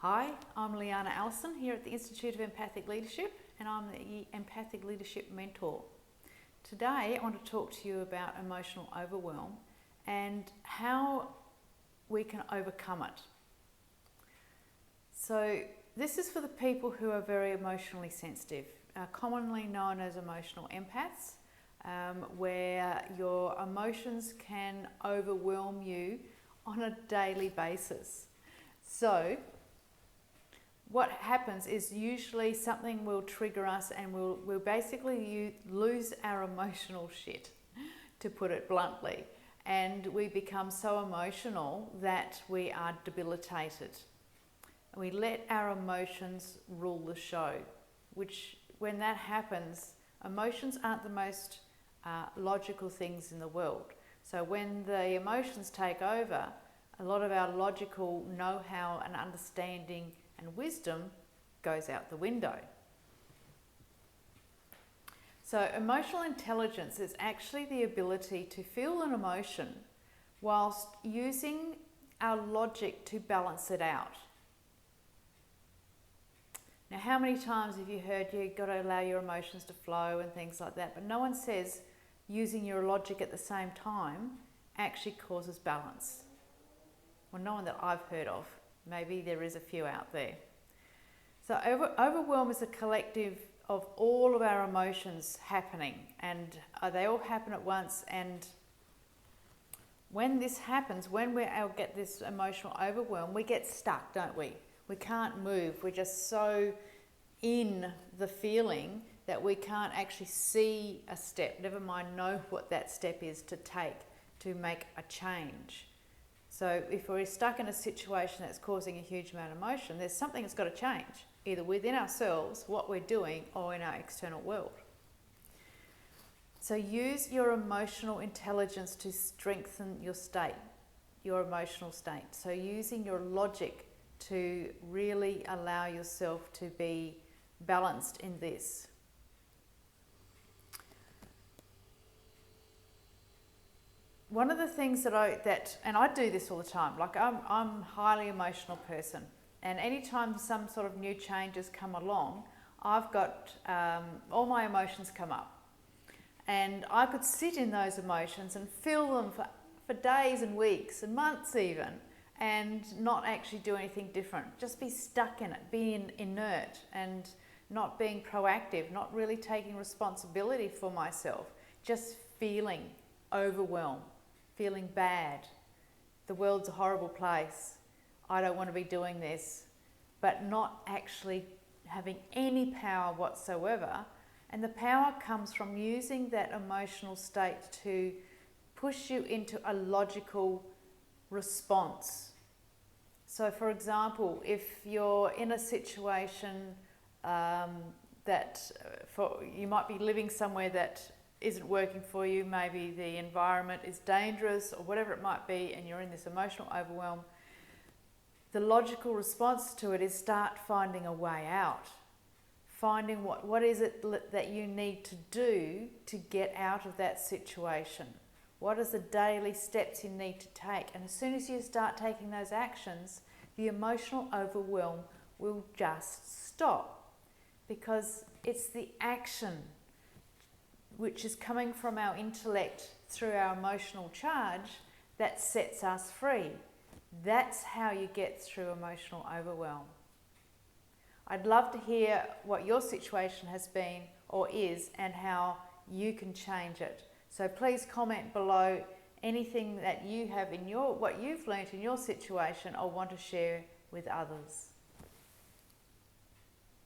Hi, I'm Liana Allison here at the Institute of Empathic Leadership, and I'm the Empathic Leadership Mentor. Today I want to talk to you about emotional overwhelm and how we can overcome it. So this is for the people who are very emotionally sensitive, commonly known as emotional empaths, where your emotions can overwhelm you on a daily basis. So what happens is usually something will trigger us and we'll basically lose our emotional shit, to put it bluntly. And we become so emotional that we are debilitated. We let our emotions rule the show, which when that happens, emotions aren't the most logical things in the world. So when the emotions take over, a lot of our logical know-how and understanding and wisdom goes out the window. So emotional intelligence is actually the ability to feel an emotion whilst using our logic to balance it out. Now, how many times have you heard you've got to allow your emotions to flow and things like that, but no one says using your logic at the same time actually causes balance? Well, no one that I've heard of. Maybe there is a few out there. So overwhelm is a collective of all of our emotions happening, and they all happen at once. And when this happens, when we get this emotional overwhelm, we get stuck, don't we? We can't move. We're just so in the feeling that we can't actually see a step, never mind know what that step is to take to make a change. So if we're stuck in a situation that's causing a huge amount of emotion, there's something that's got to change, either within ourselves, what we're doing, or in our external world. So use your emotional intelligence to strengthen your state, your emotional state. So using your logic to really allow yourself to be balanced in this. One of the things that I do this all the time, like I'm a highly emotional person, and anytime some sort of new changes come along, I've got all my emotions come up, and I could sit in those emotions and feel them for days and weeks and months even, and not actually do anything different, just be stuck in it, being inert and not being proactive, not really taking responsibility for myself, just feeling overwhelmed. Feeling bad, the world's a horrible place, I don't want to be doing this, but not actually having any power whatsoever. And the power comes from using that emotional state to push you into a logical response. So for example, if you're in a situation you might be living somewhere that isn't working for you, maybe the environment is dangerous or whatever it might be, and you're in this emotional overwhelm, the logical response to it is start finding a way out. Finding what is it that you need to do to get out of that situation. What are the daily steps you need to take? And as soon as you start taking those actions, the emotional overwhelm will just stop, because it's the action which is coming from our intellect through our emotional charge that sets us free. That's how you get through emotional overwhelm. I'd love to hear what your situation has been or is and how you can change it. So please comment below anything that you have in what you've learnt in your situation or want to share with others.